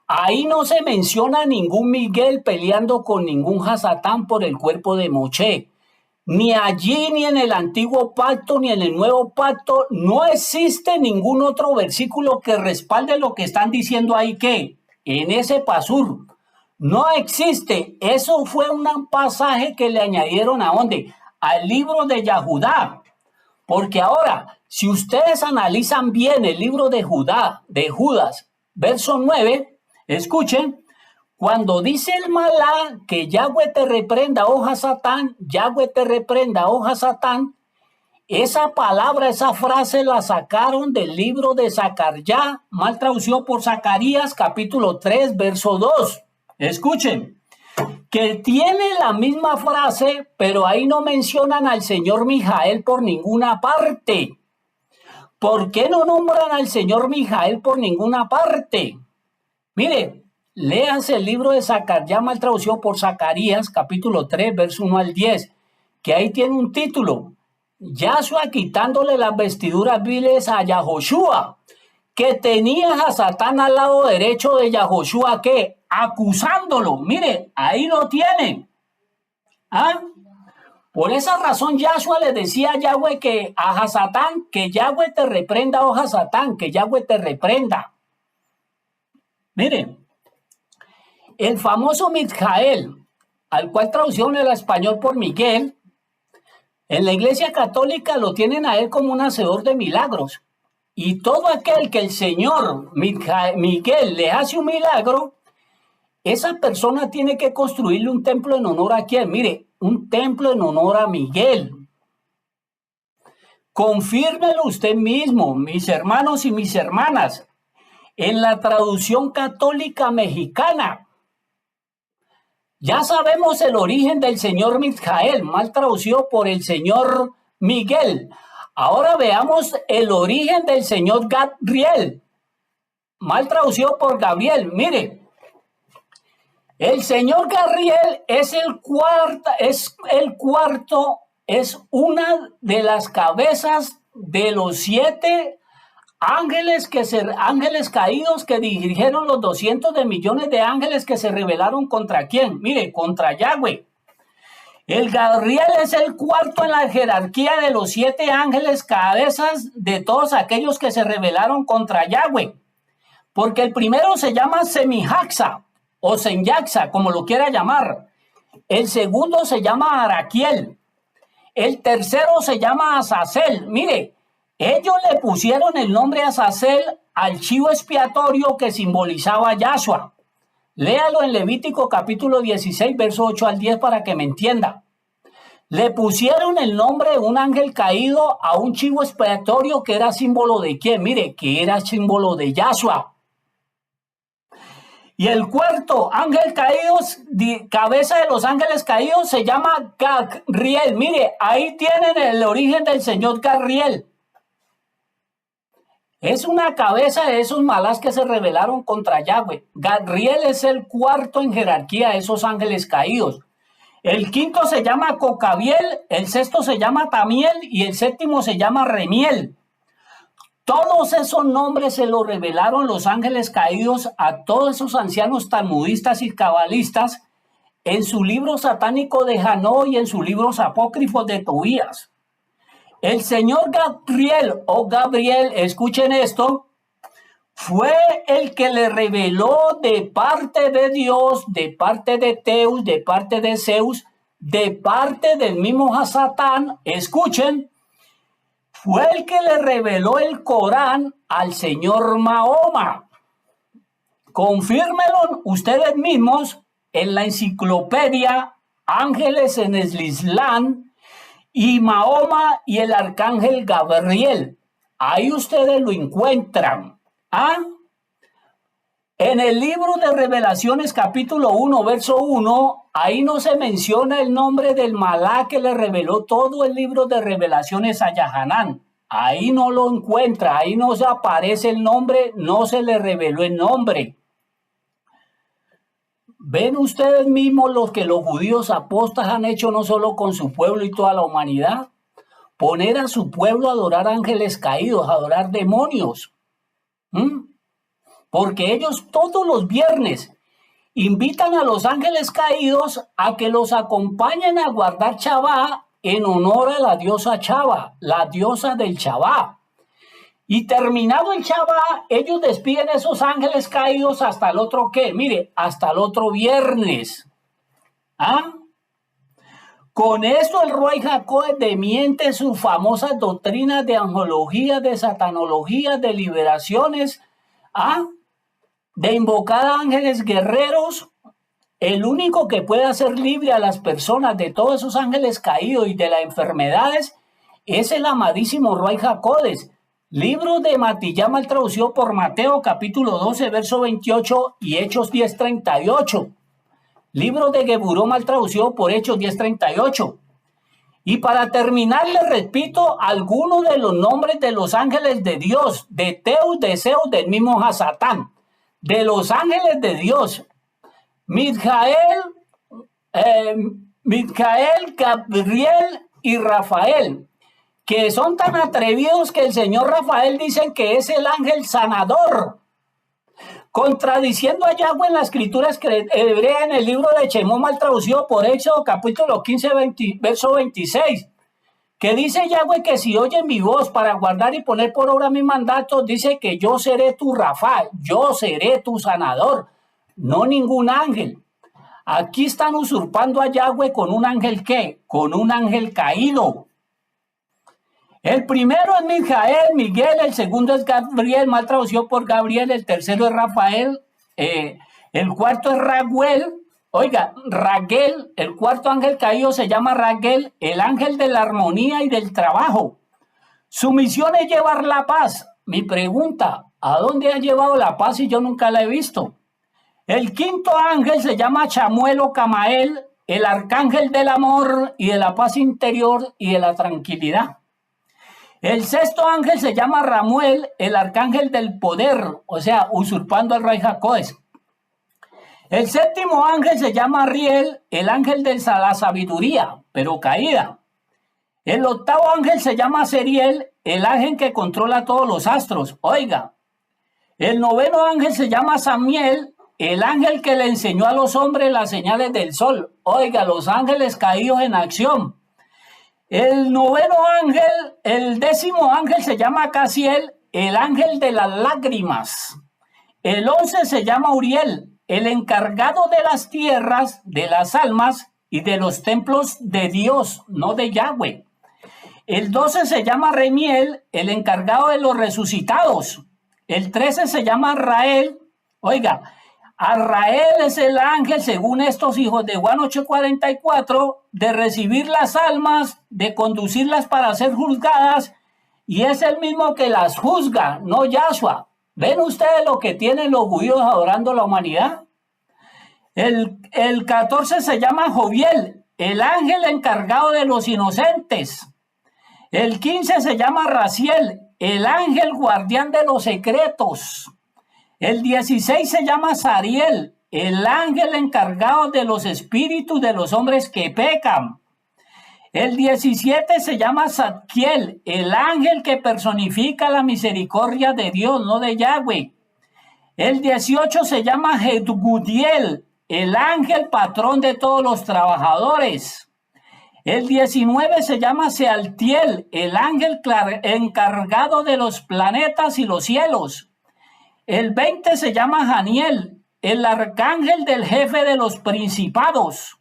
Speaker 1: ahí no se menciona ningún Miguel peleando con ningún Hasatán por el cuerpo de Moshe. Ni allí, ni en el antiguo pacto, ni en el nuevo pacto, no existe ningún otro versículo que respalde lo que están diciendo ahí que en ese pasur. No existe. Eso fue un pasaje que le añadieron ¿a dónde? Al libro de Yahudá. Porque ahora, si ustedes analizan bien el libro de Judas, verso 9, escuchen, cuando dice el malá que Yahweh te reprenda, oh Hasatán, Yahweh te reprenda, oh Hasatán, Esa palabra, esa frase la sacaron del libro de Zacarías, mal traducido por Zacarías, capítulo 3, verso 2. Escuchen, que tiene la misma frase, pero ahí no mencionan al señor Mijael por ninguna parte. ¿Por qué no nombran al señor Mijael por ninguna parte? Mire, léanse el libro de Zacarías, mal traducido por Zacarías, capítulo 3, verso 1 al 10, que ahí tiene un título. Yahshua quitándole las vestiduras viles a Yahoshua, que tenía a Satán al lado derecho de Yahoshua, que acusándolo. Mire, ahí lo tienen. ¿Ah? Por esa razón Yahshua le decía a Yahweh que a Satán, que Yahweh te reprenda, oh Satán, que Yahweh te reprenda. Mire, el famoso Mijael, al cual traducción al español por Miguel, en la Iglesia Católica lo tienen a él como un hacedor de milagros. Y todo aquel que el Señor Miguel le hace un milagro, esa persona tiene que construirle un templo en honor a quién. Mire, un templo en honor a Miguel. Confírmelo usted mismo, mis hermanos y mis hermanas, en la traducción católica mexicana. Ya sabemos el origen del señor Mijael, mal traducido por el señor Miguel. Ahora veamos el origen del señor Gabriel, mal traducido por Gabriel. Mire, el señor Gabriel es es una de las cabezas de los 7 ángeles caídos que dirigieron los 200 de millones de ángeles que se rebelaron contra quién. Mire, contra Yahweh. El Gabriel es el cuarto en la jerarquía de los 7 ángeles cabezas de todos aquellos que se rebelaron contra Yahweh. Porque el primero se llama Semijaxa o Senyaxa, como lo quiera llamar. El segundo se llama Araquiel. El tercero se llama Azazel. Mire, ellos le pusieron el nombre Azazel al chivo expiatorio que simbolizaba a Yahshua. Léalo en Levítico capítulo 16, verso 8 al 10 para que me entienda. Le pusieron el nombre de un ángel caído a un chivo expiatorio que era símbolo de ¿quién? Mire, que era símbolo de Yahshua. Y el cuarto ángel caído, cabeza de los ángeles caídos, se llama Gabriel. Mire, ahí tienen el origen del señor Gabriel. Es una cabeza de esos malás que se rebelaron contra Yahweh. Gabriel es el cuarto en jerarquía de esos ángeles caídos. El quinto se llama Cocabiel, el sexto se llama Tamiel y el séptimo se llama Remiel. Todos esos nombres se los revelaron los ángeles caídos a todos esos ancianos talmudistas y cabalistas en su libro satánico de Janó y en sus libros apócrifos de Tobías. El señor Gabriel, escuchen esto, fue el que le reveló de parte de Dios, de parte de Teus, de parte de Zeus, de parte del mismo Satán, escuchen, fue el que le reveló el Corán al señor Mahoma. Confírmelo ustedes mismos en la enciclopedia Ángeles en el Islam y Mahoma y el arcángel Gabriel. Ahí ustedes lo encuentran. ¿Ah? En el libro de Revelaciones capítulo 1, verso 1, ahí no se menciona el nombre del malá que le reveló todo el libro de Revelaciones a Yahanán. Ahí no lo encuentra, ahí no se aparece el nombre, no se le reveló el nombre. ¿Ven ustedes mismos lo que los judíos apóstatas han hecho no solo con su pueblo y toda la humanidad? Poner a su pueblo a adorar ángeles caídos, a adorar demonios. Porque ellos todos los viernes invitan a los ángeles caídos a que los acompañen a guardar Shabbat en honor a la diosa Chava, la diosa del Shabbat. Y terminado el Shabbat, ellos despiden a esos ángeles caídos hasta el otro ¿qué? Mire, hasta el otro viernes. ¿Ah? Con esto el Ruach Jacob demiente sus famosas doctrinas de angelología, de satanología, de liberaciones, de invocar a ángeles guerreros. El único que puede hacer libre a las personas de todos esos ángeles caídos y de las enfermedades es el amadísimo Roy Jacodes. Libro de Matillá mal traducido por Mateo, capítulo 12, verso 28 y Hechos 10:38. Libro de Geburó mal traducido por Hechos 10:38. Y para terminar, les repito algunos de los nombres de los ángeles de Dios, de Teus, de Zeus, del mismo Hasatán. De los ángeles de Dios, Mijael, Gabriel y Rafael, que son tan atrevidos que el señor Rafael dicen que es el ángel sanador, contradiciendo a Yahweh en la escritura hebrea en el libro de Shemó mal traducido por Éxodo capítulo 15, verso 26, que dice Yahweh que si oyen mi voz para guardar y poner por obra mis mandatos, dice que yo seré tu Rafa, yo seré tu sanador, no ningún ángel. Aquí están usurpando a Yahweh con un ángel ¿qué? Con un ángel caído. El primero es Miguel, el segundo es Gabriel, mal traducido por Gabriel, el tercero es Rafael, el cuarto es Raguel, Raguel, el cuarto ángel caído se llama Raguel, el ángel de la armonía y del trabajo. Su misión es llevar la paz. Mi pregunta, ¿a dónde ha llevado la paz si yo nunca la he visto? El quinto ángel se llama Chamuel o Camael, el arcángel del amor y de la paz interior y de la tranquilidad. El sexto ángel se llama Ramuel, el arcángel del poder, o sea, usurpando al rey Jacodes. El séptimo ángel se llama Ariel, el ángel de la sabiduría, pero caída. El octavo ángel se llama Seriel, el ángel que controla todos los astros. Oiga, el noveno ángel se llama Samiel, el ángel que le enseñó a los hombres las señales del sol. Oiga, los ángeles caídos en acción. El noveno ángel, el décimo ángel se llama Casiel, el ángel de las lágrimas. El 11 se llama Uriel, el encargado de las tierras, de las almas y de los templos de Dios, no de Yahweh. El 12 se llama Remiel, el encargado de los resucitados. El 13 se llama Rael. Oiga, Arrael es el ángel, según estos hijos de Juan 8:44, de recibir las almas, de conducirlas para ser juzgadas, y es el mismo que las juzga, no Yahshua. ¿Ven ustedes lo que tienen los judíos adorando la humanidad? El 14 se llama Joviel, el ángel encargado de los inocentes. El 15 se llama Raciel, el ángel guardián de los secretos. El 16 se llama Sariel, el ángel encargado de los espíritus de los hombres que pecan. El 17 se llama Zadkiel, el ángel que personifica la misericordia de Dios, no de Yahweh. El 18 se llama Jedgudiel, el ángel patrón de todos los trabajadores. El 19 se llama Sealtiel, el ángel encargado de los planetas y los cielos. El 20 se llama Janiel, el arcángel del jefe de los principados.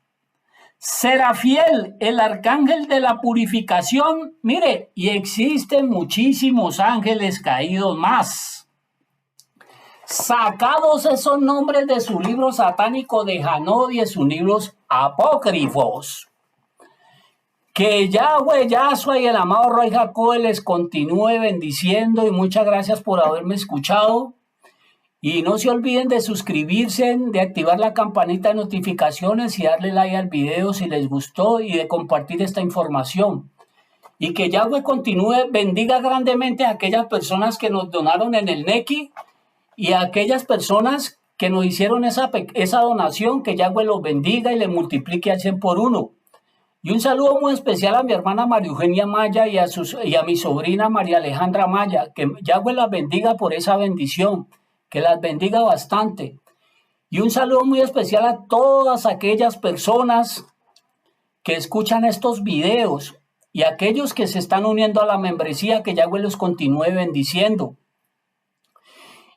Speaker 1: Serafiel, el arcángel de la purificación. Mire, y existen muchísimos ángeles caídos más. Sacados esos nombres de su libro satánico de Janod y de sus libros apócrifos. Que Yahweh, Yahshua y el amado Roy Jacob les continúe bendiciendo, y muchas gracias por haberme escuchado. Y no se olviden de suscribirse, de activar la campanita de notificaciones y darle like al video si les gustó, y de compartir esta información. Y que Yahweh continúe, bendiga grandemente a aquellas personas que nos donaron en el Nequi y a aquellas personas que nos hicieron esa donación. Que Yahweh los bendiga y le multiplique al 100 por 1. Y un saludo muy especial a mi hermana María Eugenia Maya y a mi sobrina María Alejandra Maya. Que Yahweh las bendiga por esa bendición. Que las bendiga bastante. Y un saludo muy especial a todas aquellas personas que escuchan estos videos y a aquellos que se están uniendo a la membresía. Que Yahweh los continúe bendiciendo.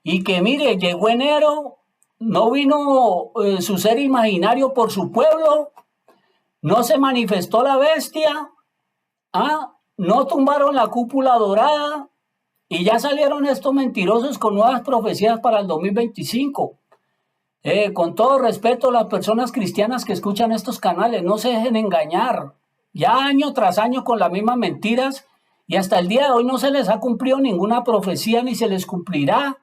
Speaker 1: Y que mire, llegó enero, no vino su ser imaginario por su pueblo, no se manifestó la bestia, no tumbaron la cúpula dorada. Y ya salieron estos mentirosos con nuevas profecías para el 2025. Con todo respeto a las personas cristianas que escuchan estos canales, no se dejen engañar. Ya año tras año con las mismas mentiras, Y hasta el día de hoy no se les ha cumplido ninguna profecía ni se les cumplirá,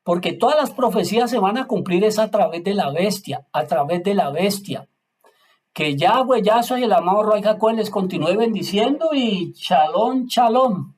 Speaker 1: porque todas las profecías se van a cumplir es a través de la bestia, a través de la bestia. Que Yahweh, Yahshua y el amado Roy Jacob les continúe bendiciendo y shalom, shalom.